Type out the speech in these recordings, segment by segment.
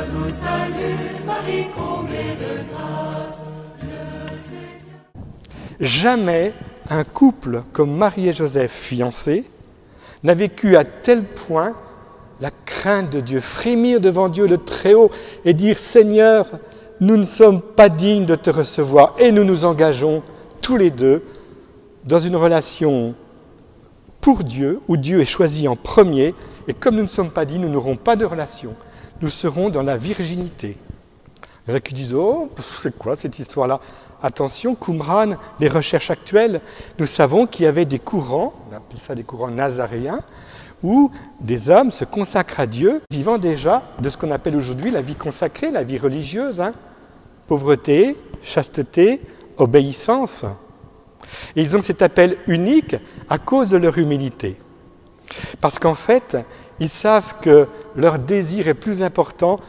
vous salue, Marie comblée de grâce. Jamais un couple comme Marie et Joseph, fiancés, n'a vécu à tel point la crainte de Dieu, frémir devant Dieu le Très-Haut et dire « Seigneur, nous ne sommes pas dignes de te recevoir » et nous nous engageons tous les deux dans une relation pour Dieu, où Dieu est choisi en premier, et comme nous ne sommes pas dignes, nous n'aurons pas de relation. Nous serons dans la virginité. Il y en a qui disent « Oh, c'est quoi cette histoire-là » Attention, Qumran, les recherches actuelles, nous savons qu'il y avait des courants, on appelle ça des courants nazaréens, où des hommes se consacrent à Dieu, vivant déjà de ce qu'on appelle aujourd'hui la vie consacrée, la vie religieuse. Pauvreté, chasteté, obéissance. Et ils ont cet appel unique à cause de leur humilité. Parce qu'en fait, ils savent que leur désir est plus important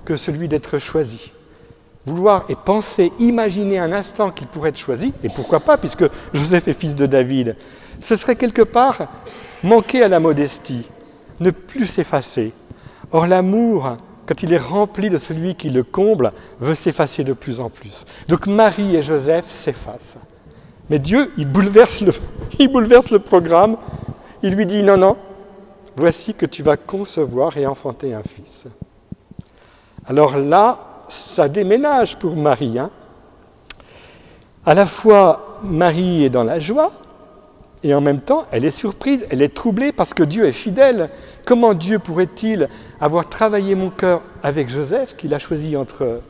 que celui d'être choisi. Vouloir et penser, imaginer un instant qu'il pourrait être choisi, et pourquoi pas, puisque Joseph est fils de David, ce serait quelque part manquer à la modestie, ne plus s'effacer. Or l'amour, quand il est rempli de celui qui le comble, veut s'effacer de plus en plus. Donc Marie et Joseph s'effacent. Mais Dieu, il bouleverse le programme, il lui dit « Non, non, voici que tu vas concevoir et enfanter un fils. » Alors là, ça déménage pour Marie. À la fois, Marie est dans la joie, et en même temps, elle est surprise, elle est troublée parce que Dieu est fidèle. Comment Dieu pourrait-il avoir travaillé mon cœur avec Joseph, qu'il a choisi entre,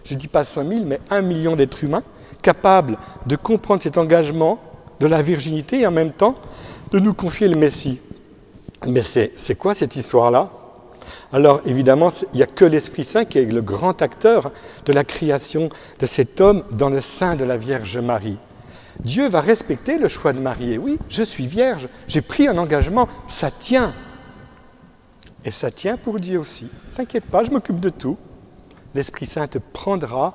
je ne dis pas 100 000, mais 1 million d'êtres humains, capables de comprendre cet engagement de la virginité et en même temps de nous confier le Messie. Mais c'est quoi cette histoire-là ? Alors évidemment, il n'y a que l'Esprit Saint qui est le grand acteur de la création de cet homme dans le sein de la Vierge Marie. Dieu va respecter le choix de Marie. Et oui, je suis vierge, j'ai pris un engagement, ça tient. Et ça tient pour Dieu aussi. T'inquiète pas, je m'occupe de tout. L'Esprit Saint te prendra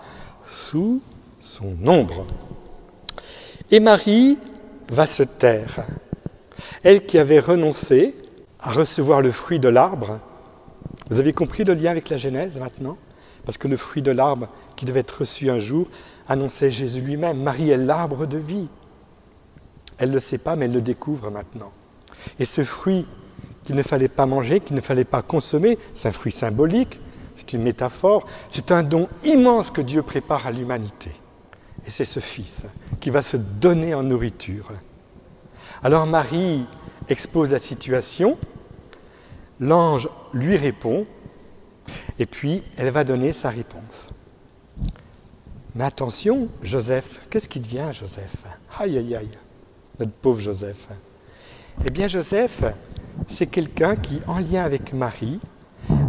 sous son ombre. Et Marie va se taire. Elle qui avait renoncé à recevoir le fruit de l'arbre. Vous avez compris le lien avec la Genèse maintenant ? Parce que le fruit de l'arbre qui devait être reçu un jour annonçait Jésus lui-même. Marie est l'arbre de vie. Elle ne le sait pas, mais elle le découvre maintenant. Et ce fruit qu'il ne fallait pas manger, qu'il ne fallait pas consommer, c'est un fruit symbolique, c'est une métaphore, c'est un don immense que Dieu prépare à l'humanité. Et c'est ce Fils qui va se donner en nourriture. Alors Marie expose la situation, l'ange lui répond, et puis elle va donner sa réponse. Mais attention, Joseph, qu'est-ce qui devient Joseph ? Aïe, aïe, aïe, notre pauvre Joseph. Eh bien Joseph, c'est quelqu'un qui, en lien avec Marie,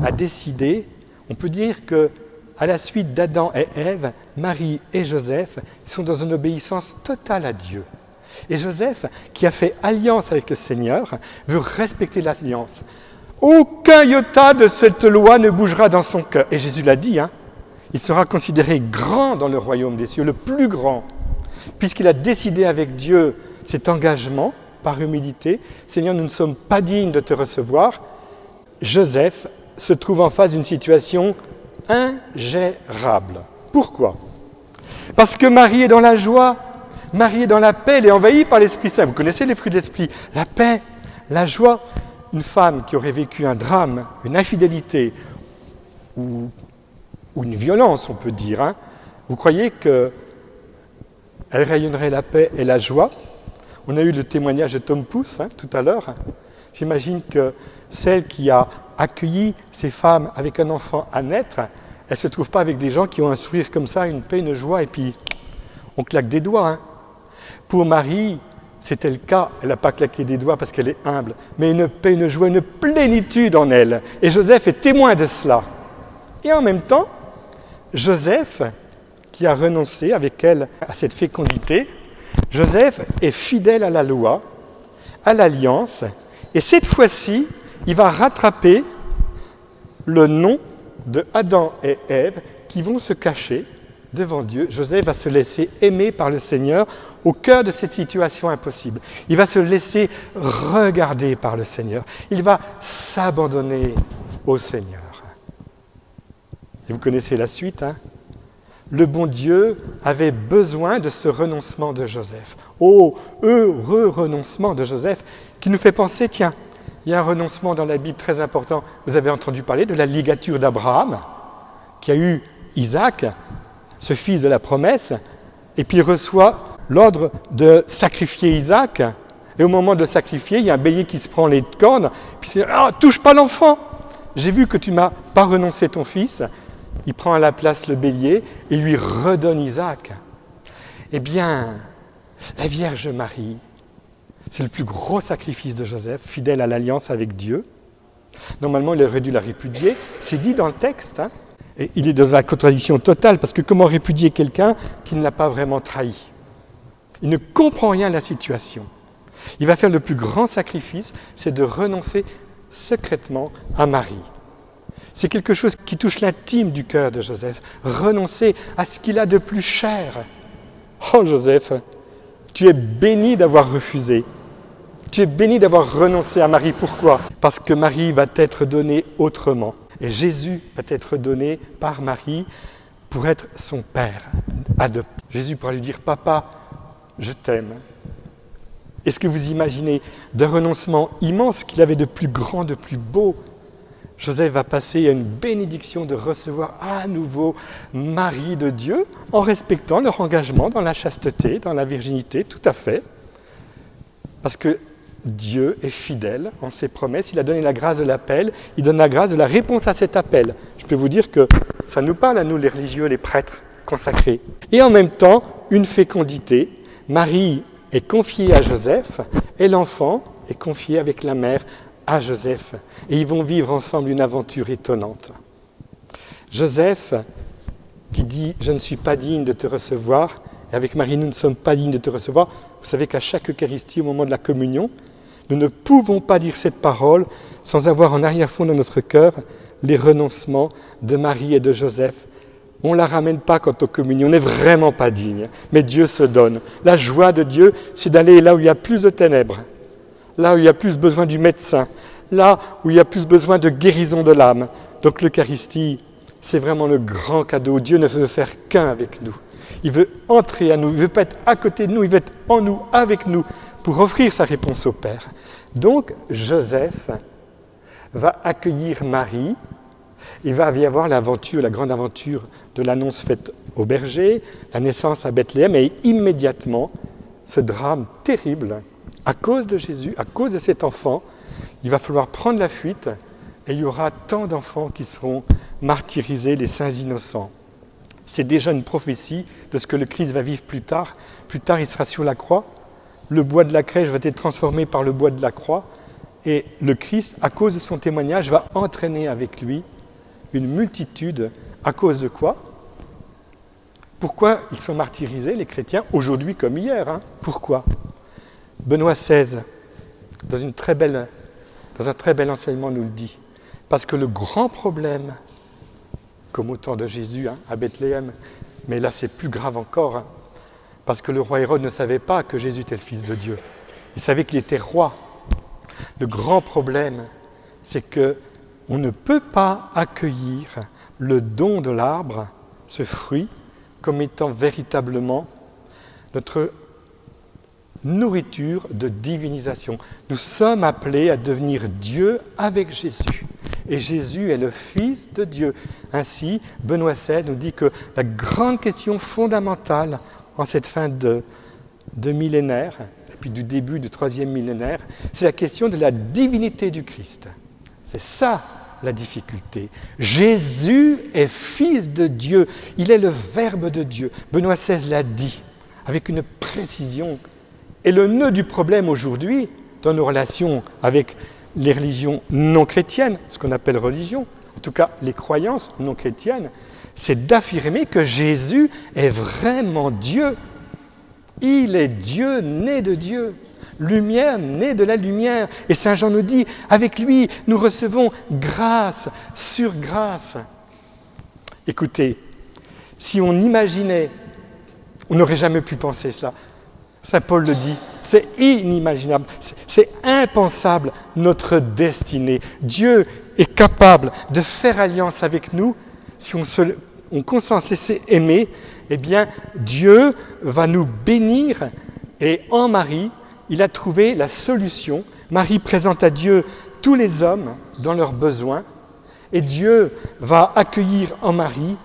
a décidé, on peut dire que à la suite d'Adam et Ève, Marie et Joseph sont dans une obéissance totale à Dieu. Et Joseph, qui a fait alliance avec le Seigneur, veut respecter l'alliance. Aucun iota de cette loi ne bougera dans son cœur. Et Jésus l'a dit, il sera considéré grand dans le royaume des cieux, le plus grand, puisqu'il a décidé avec Dieu cet engagement par humilité. Seigneur, nous ne sommes pas dignes de te recevoir. Joseph se trouve en face d'une situation ingérable. Pourquoi ? Parce que Marie est dans la joie, Marie est dans la paix, elle est envahie par l'Esprit Saint. Vous connaissez les fruits de l'Esprit, la paix, la joie. Une femme qui aurait vécu un drame, une infidélité ou une violence, on peut dire, vous croyez qu'elle rayonnerait la paix et la joie ? On a eu le témoignage de Tom Pouce tout à l'heure. J'imagine que celle qui a accueilli ces femmes avec un enfant à naître, elle ne se trouve pas avec des gens qui ont un sourire comme ça, une paix, une joie, et puis on claque des doigts. Pour Marie, c'était le cas, elle n'a pas claqué des doigts parce qu'elle est humble, mais une paix, une joie, une plénitude en elle. Et Joseph est témoin de cela. Et en même temps, Joseph, qui a renoncé avec elle à cette fécondité, Joseph est fidèle à la loi, à l'alliance, et cette fois-ci, il va rattraper le nom de Adam et Ève qui vont se cacher devant Dieu. Joseph va se laisser aimer par le Seigneur au cœur de cette situation impossible. Il va se laisser regarder par le Seigneur. Il va s'abandonner au Seigneur. Et vous connaissez la suite, hein? Le bon Dieu avait besoin de ce renoncement de Joseph. Oh, heureux renoncement de Joseph, qui nous fait penser, tiens, il y a un renoncement dans la Bible très important. Vous avez entendu parler de la ligature d'Abraham, qui a eu Isaac, ce fils de la promesse, et puis il reçoit l'ordre de sacrifier Isaac. Et au moment de le sacrifier, il y a un bélier qui se prend les cornes, puis il dit « Ah, touche pas l'enfant! J'ai vu que tu m'as pas renoncé ton fils. » Il prend à la place le bélier et lui redonne Isaac. Eh bien, la Vierge Marie, c'est le plus gros sacrifice de Joseph, fidèle à l'alliance avec Dieu. Normalement, il aurait dû la répudier. C'est dit dans le texte. Hein. Et il est dans la contradiction totale, parce que comment répudier quelqu'un qui ne l'a pas vraiment trahi? Il ne comprend rien à la situation. Il va faire le plus grand sacrifice, c'est de renoncer secrètement à Marie. C'est quelque chose qui touche l'intime du cœur de Joseph. Renoncer à ce qu'il a de plus cher. Oh Joseph, tu es béni d'avoir refusé. Tu es béni d'avoir renoncé à Marie. Pourquoi? Parce que Marie va t'être donnée autrement. Et Jésus va être donné par Marie pour être son père adopté. Jésus pourra lui dire « Papa, je t'aime ». Est-ce que vous imaginez d'un renoncement immense qu'il avait de plus grand, de plus beau? Joseph va passer à une bénédiction de recevoir à nouveau Marie de Dieu en respectant leur engagement dans la chasteté, dans la virginité, tout à fait. Parce que Dieu est fidèle en ses promesses, il a donné la grâce de l'appel, il donne la grâce de la réponse à cet appel. Je peux vous dire que ça nous parle à nous les religieux, les prêtres consacrés. Et en même temps, une fécondité. Marie est confiée à Joseph et l'enfant est confié avec la mère à Joseph. Et ils vont vivre ensemble une aventure étonnante. Joseph, qui dit « Je ne suis pas digne de te recevoir », et avec Marie, nous ne sommes pas dignes de te recevoir. Vous savez qu'à chaque Eucharistie, au moment de la communion, nous ne pouvons pas dire cette parole sans avoir en arrière-fond de notre cœur les renoncements de Marie et de Joseph. On ne la ramène pas quand on communie, on n'est vraiment pas digne, mais Dieu se donne. La joie de Dieu, c'est d'aller là où il y a plus de ténèbres, là où il y a plus besoin du médecin, là où il y a plus besoin de guérison de l'âme. Donc l'Eucharistie, c'est vraiment le grand cadeau. Dieu ne veut faire qu'un avec nous. Il veut entrer à nous, il ne veut pas être à côté de nous, il veut être en nous, avec nous, pour offrir sa réponse au Père. Donc Joseph va accueillir Marie, il va y avoir l'aventure, la grande aventure de l'annonce faite au berger, la naissance à Bethléem, et immédiatement, ce drame terrible, à cause de Jésus, à cause de cet enfant, il va falloir prendre la fuite, et il y aura tant d'enfants qui seront martyrisés, les saints innocents. C'est déjà une prophétie de ce que le Christ va vivre plus tard. Plus tard, il sera sur la croix. Le bois de la crèche va être transformé par le bois de la croix. Et le Christ, à cause de son témoignage, va entraîner avec lui une multitude. À cause de quoi? Pourquoi ils sont martyrisés, les chrétiens, aujourd'hui comme hier, hein? Pourquoi? Benoît XVI, dans un très bel enseignement, nous le dit. Parce que le grand problème, comme au temps de Jésus, hein, à Bethléem, mais là c'est plus grave encore, hein, parce que le roi Hérode ne savait pas que Jésus était le Fils de Dieu. Il savait qu'il était roi. Le grand problème, c'est qu'on ne peut pas accueillir le don de l'arbre, ce fruit, comme étant véritablement notre nourriture de divinisation. Nous sommes appelés à devenir Dieu avec Jésus. Et Jésus est le Fils de Dieu. Ainsi, Benoît XVI nous dit que la grande question fondamentale en cette fin de millénaire, et puis du début du 3e millénaire, c'est la question de la divinité du Christ. C'est ça la difficulté. Jésus est Fils de Dieu. Il est le Verbe de Dieu. Benoît XVI l'a dit avec une précision. Et le nœud du problème aujourd'hui, dans nos relations avec les religions non chrétiennes, ce qu'on appelle religion, en tout cas les croyances non chrétiennes, c'est d'affirmer que Jésus est vraiment Dieu. Il est Dieu, né de Dieu, lumière, née de la lumière. Et Saint Jean nous dit, avec lui, nous recevons grâce sur grâce. Écoutez, si on imaginait, on n'aurait jamais pu penser cela. Saint Paul le dit, c'est inimaginable, c'est impensable notre destinée. Dieu est capable de faire alliance avec nous si on consent à se laisser aimer, eh bien Dieu va nous bénir. Et en Marie, il a trouvé la solution. Marie présente à Dieu tous les hommes dans leurs besoins. Et Dieu va accueillir en Marie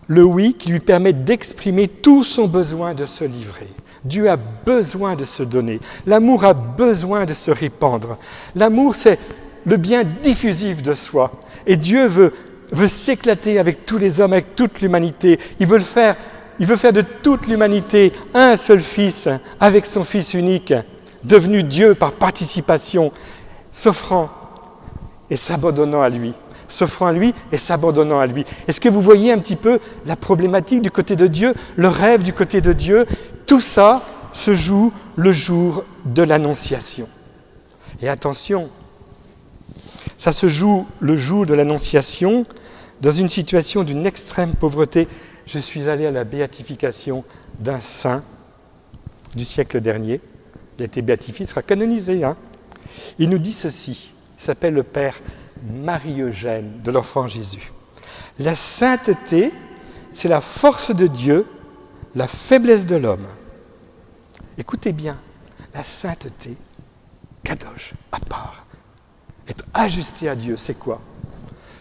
le oui qui lui permet d'exprimer tout son besoin de se livrer. Dieu a besoin de se donner. L'amour a besoin de se répandre. L'amour, c'est le bien diffusif de soi. Et Dieu veut s'éclater avec tous les hommes, avec toute l'humanité. Il veut faire de toute l'humanité un seul Fils, avec son Fils unique, devenu Dieu par participation, s'offrant et s'abandonnant à lui. S'offrant à lui et s'abandonnant à lui. Est-ce que vous voyez un petit peu la problématique du côté de Dieu, le rêve du côté de Dieu? Tout ça se joue le jour de l'Annonciation. Et attention, ça se joue le jour de l'Annonciation dans une situation d'une extrême pauvreté. Je suis allé à la béatification d'un saint du siècle dernier. Il a été béatifié, il sera canonisé. Il nous dit ceci, il s'appelle le Père Marie-Eugène de l'Enfant Jésus. La sainteté, c'est la force de Dieu, la faiblesse de l'homme. Écoutez bien, la sainteté, kadosh, à part, être ajusté à Dieu, c'est quoi?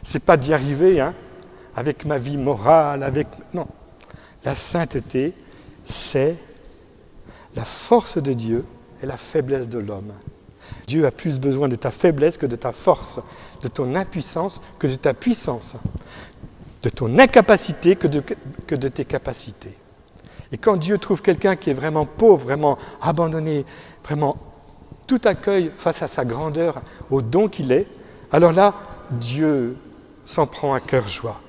C'est pas d'y arriver, avec ma vie morale, non. La sainteté, c'est la force de Dieu et la faiblesse de l'homme. Dieu a plus besoin de ta faiblesse que de ta force, de ton impuissance que de ta puissance, de ton incapacité que de tes capacités. Et quand Dieu trouve quelqu'un qui est vraiment pauvre, vraiment abandonné, vraiment tout accueil face à sa grandeur, au don qu'il est, alors là, Dieu s'en prend à cœur joie.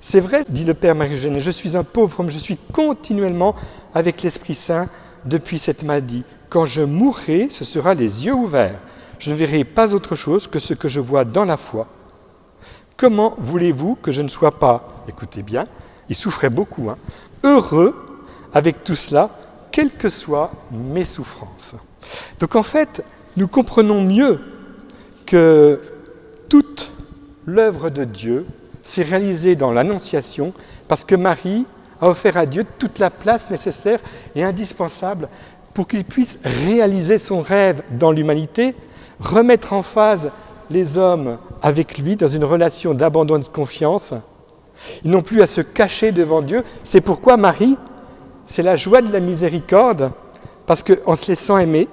C'est vrai, dit le Père Marie-Eugène, je suis un pauvre homme, je suis continuellement avec l'Esprit Saint depuis cette maladie. Quand je mourrai, ce sera les yeux ouverts. Je ne verrai pas autre chose que ce que je vois dans la foi. Comment voulez-vous que je ne sois pas, écoutez bien, il souffrait beaucoup, heureux avec tout cela, quelles que soient mes souffrances. Donc en fait, nous comprenons mieux que toute l'œuvre de Dieu s'est réalisée dans l'Annonciation parce que Marie a offert à Dieu toute la place nécessaire et indispensable pour qu'il puisse réaliser son rêve dans l'humanité, remettre en phase les hommes avec lui dans une relation d'abandon et de confiance. Ils n'ont plus à se cacher devant Dieu. C'est pourquoi Marie, c'est la joie de la miséricorde, parce qu'en se laissant aimer,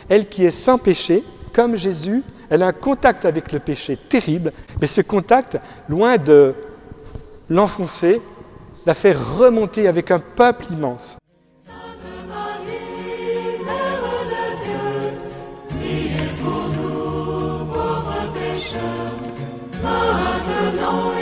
elle qui est sans péché, comme Jésus, elle a un contact avec le péché terrible, mais ce contact, loin de l'enfoncer, la fait remonter avec un peuple immense. Sainte Marie, Mère de Dieu, priez pour nous pauvres pécheurs, maintenant